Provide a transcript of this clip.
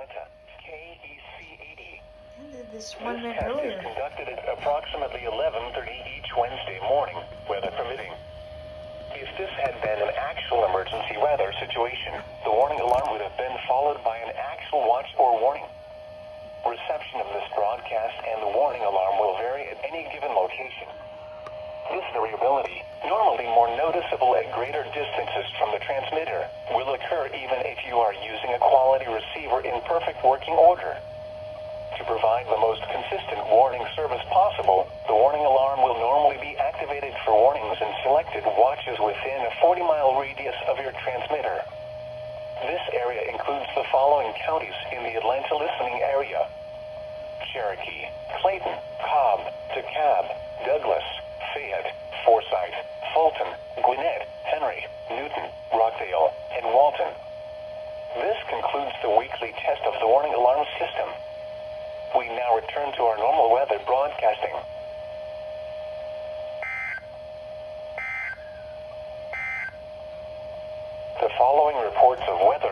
Atlanta, KEC80. I did this one This minute test earlier. is conducted at approximately 11:30 each Wednesday morning, weather permitting. If this had been an actual emergency weather situation, the warning alarm would have been followed by an actual watch or warning. Reception of this broadcast and the warning alarm will vary at any given location. This variability, normally more noticeable at greater distances from the transmitter, will occur even if you are using a quality receiver in perfect working order. To provide the most consistent warning service possible, the warning alarm will normally be activated for warnings in selected watches within a 40-mile radius of your transmitter. This area includes the following counties in the Atlanta listening area: Cherokee, Clayton, Cobb, DeKalb, Douglas, Fayette, Forsyth, Fulton, Gwinnett, Henry, Newton, Rockdale, and Walton. This concludes the weekly test of the warning alarm system. We now return to our normal weather broadcasting. The following reports of weather